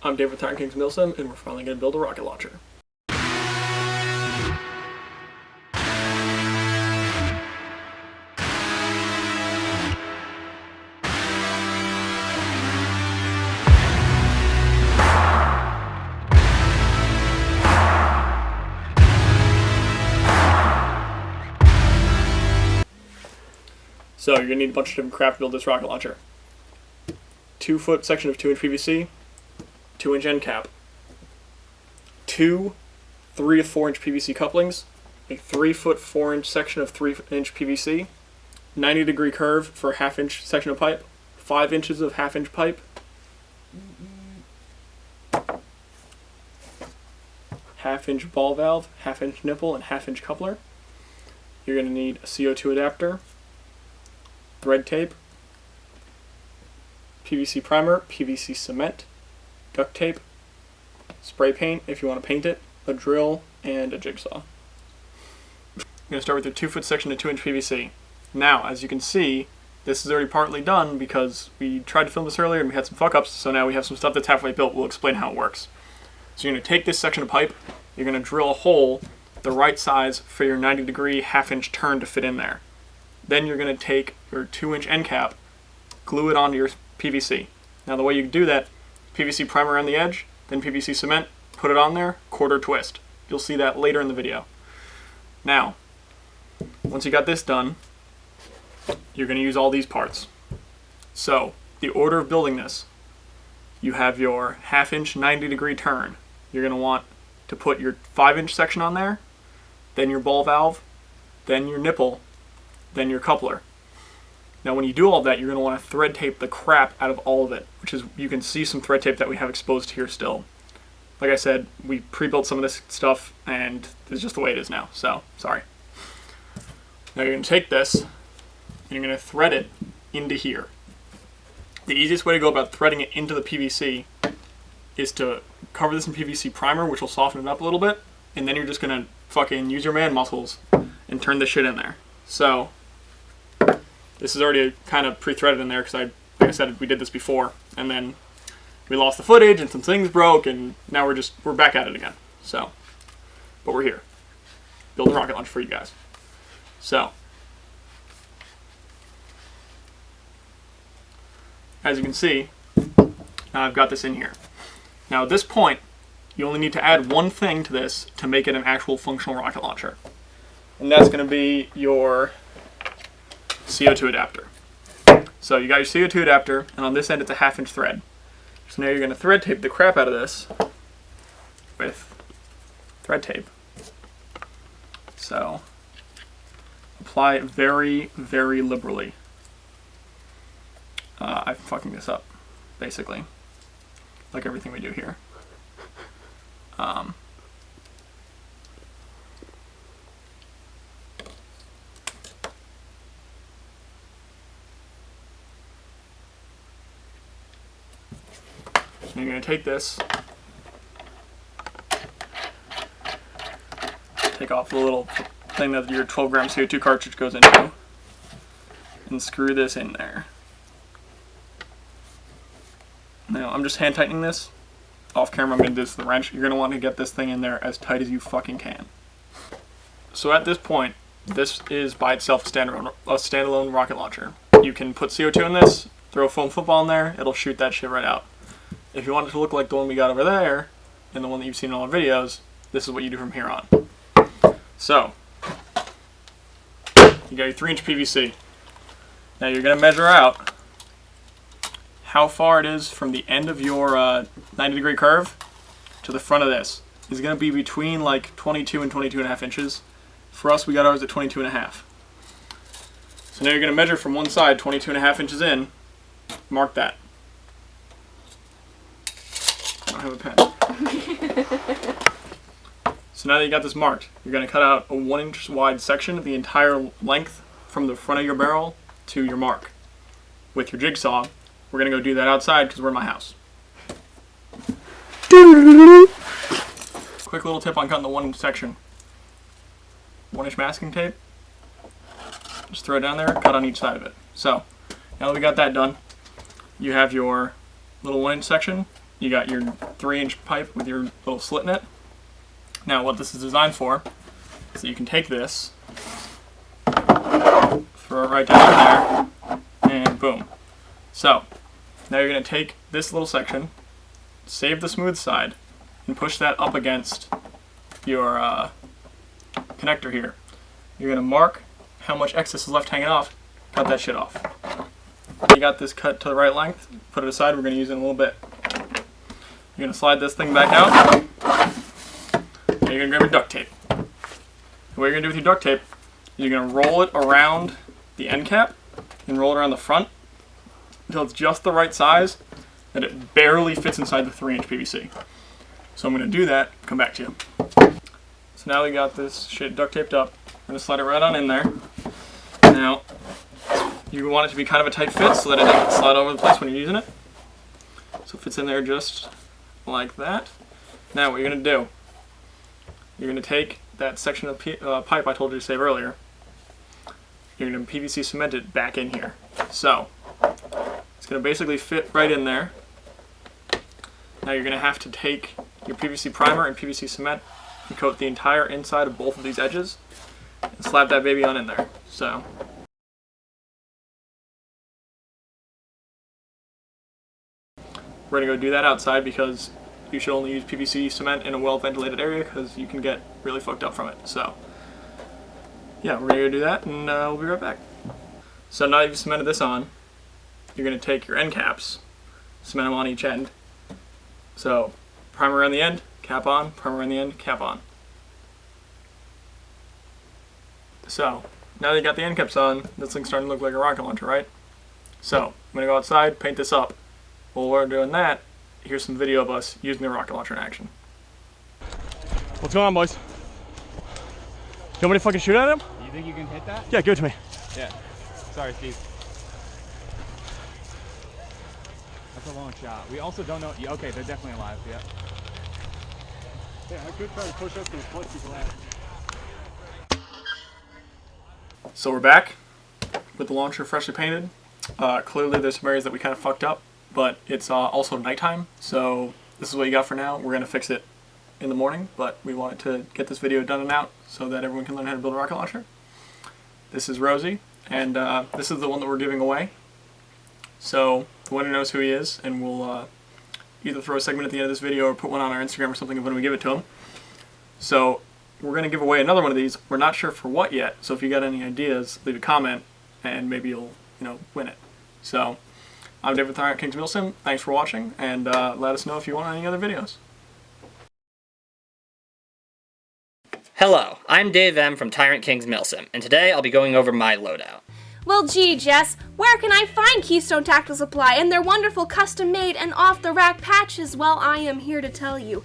I'm Dave with Tyrant Milsim, and we're finally going to build a rocket launcher. So you're going to need a bunch of different crap to build this rocket launcher. 2-foot section of 2-inch PVC, 2-inch end cap, 2 3 to 4-inch PVC couplings, a 3-foot 4-inch section of 3-inch PVC, 90-degree curve for a 1/2-inch section of pipe, 5 inches of 1/2-inch pipe, half-inch ball valve, 1/2-inch nipple, and 1/2-inch coupler. You're going to need a CO2 adapter, thread tape, PVC primer, PVC cement, duct tape, spray paint if you want to paint it, a drill, and a jigsaw. I'm going to start with your 2-foot section of 2-inch PVC. Now, as you can see, this is already partly done because we tried to film this earlier and we had some fuck-ups, so now we have some stuff that's halfway built. We'll explain how it works. So you're going to take this section of pipe, you're going to drill a hole the right size for your 90-degree 1/2-inch turn to fit in there. Then you're going to take your 2-inch end cap, glue it onto your PVC. Now the way you do that, PVC primer on the edge, then PVC cement, put it on there, quarter twist. You'll see that later in the video. Now, once you got this done, you're going to use all these parts. So, the order of building this, you have your 1/2-inch 90-degree turn. You're going to want to put your 5-inch section on there, then your ball valve, then your nipple, then your coupler. Now when you do all that, you're going to want to thread tape the crap out of all of it, which is, you can see some thread tape that we have exposed here still. Like I said, we pre-built some of this stuff and it's just the way it is now, so sorry. Now you're going to take this and you're going to thread it into here. The easiest way to go about threading it into the PVC is to cover this in PVC primer, which will soften it up a little bit, and then you're just going to fucking use your man muscles and turn this shit in there. So this is already kind of pre-threaded in there because like I said, we did this before, and then we lost the footage and some things broke, and now we're back at it again. So, but we're here. Build a rocket launch for you guys. So, as you can see, now I've got this in here. Now at this point, you only need to add one thing to this to make it an actual functional rocket launcher. And that's going to be your CO2 adapter. So you got your CO2 adapter, and on this end it's a 1/2-inch thread. So now you're going to thread tape the crap out of this with thread tape. So apply it very, very liberally. I'm fucking this up, basically, like everything we do here. You're going to take this, take off the little thing that your 12-gram CO2 cartridge goes into, and screw this in there. Now, I'm just hand tightening this. Off camera, I'm going to do this with the wrench. You're going to want to get this thing in there as tight as you fucking can. So at this point, this is by itself a standalone rocket launcher. You can put CO2 in this, throw a foam football in there, it'll shoot that shit right out. If you want it to look like the one we got over there, and the one that you've seen in all our videos, this is what you do from here on. So, you got your 3-inch PVC. Now you're going to measure out how far it is from the end of your 90-degree curve to the front of this. It's going to be between like 22 and 22.5 inches. For us, we got ours at 22.5. So now you're going to measure from one side, 22.5 inches in, mark that. I don't have a pen. So now that you got this marked, you're going to cut out a 1-inch wide section of the entire length from the front of your barrel to your mark. With your jigsaw, we're going to go do that outside because we're in my house. Quick little tip on cutting the 1-inch section. 1-inch masking tape. Just throw it down there, cut on each side of it. So, now that we got that done, you have your little 1-inch section. you got your 3-inch pipe with your little slit in it. Now what this is designed for is that you can take this, throw it right down in there, and boom. So now you're going to take this little section, save the smooth side, and push that up against your connector here. You're going to mark how much excess is left hanging off, cut that shit off. You got this cut to the right length, put it aside, we're going to use it in a little bit. You're going to slide this thing back out, and you're going to grab your duct tape. What you're going to do with your duct tape is you're going to roll it around the end cap and roll it around the front until it's just the right size that it barely fits inside the 3-inch PVC. So I'm going to do that, come back to you. So now we got this shit duct taped up, I'm going to slide it right on in there. Now, you want it to be kind of a tight fit so that it doesn't slide over the place when you're using it. So it fits in there just like that. Now what you're going to do, you're going to take that section of pipe I told you to save earlier, you're going to PVC cement it back in here. So, it's going to basically fit right in there. Now you're going to have to take your PVC primer and PVC cement and coat the entire inside of both of these edges and slap that baby on in there. So, we're going to go do that outside because you should only use PVC cement in a well-ventilated area because you can get really fucked up from it. So, yeah, we're going to go do that and we'll be right back. So now you've cemented this on, you're going to take your end caps, cement them on each end. So, primer on the end, cap on, primer on the end, cap on. So, now that you got the end caps on, this thing's starting to look like a rocket launcher, right? So, I'm going to go outside, paint this up. While we're doing that, here's some video of us using the rocket launcher in action. What's going on, boys? You want me to fucking shoot at him? You think you can hit that? Yeah, give it to me. Yeah. Sorry, Steve. That's a long shot. We also don't know. Yeah, okay, they're definitely alive. Yeah. Yeah, I could try to push up to the foot people out. So we're back with the launcher freshly painted. Clearly there's some areas that we kind of fucked up, but it's also nighttime, so this is what you got for now. We're going to fix it in the morning, but we wanted to get this video done and out so that everyone can learn how to build a rocket launcher. This is Rosie, and this is the one that we're giving away. So the winner knows who he is, and we'll either throw a segment at the end of this video or put one on our Instagram or something when we give it to him. So we're going to give away another one of these. We're not sure for what yet, so if you got any ideas, leave a comment, and maybe you'll win it. So I'm David Tyrant, Kings Milsim. Thanks for watching, and let us know if you want any other videos. Hello, I'm Dave M. from Tyrant Kings Milsim, and today I'll be going over my loadout. Well, gee, Jess, where can I find Keystone Tactical Supply and their wonderful custom-made and off-the-rack patches? Well, I am here to tell you.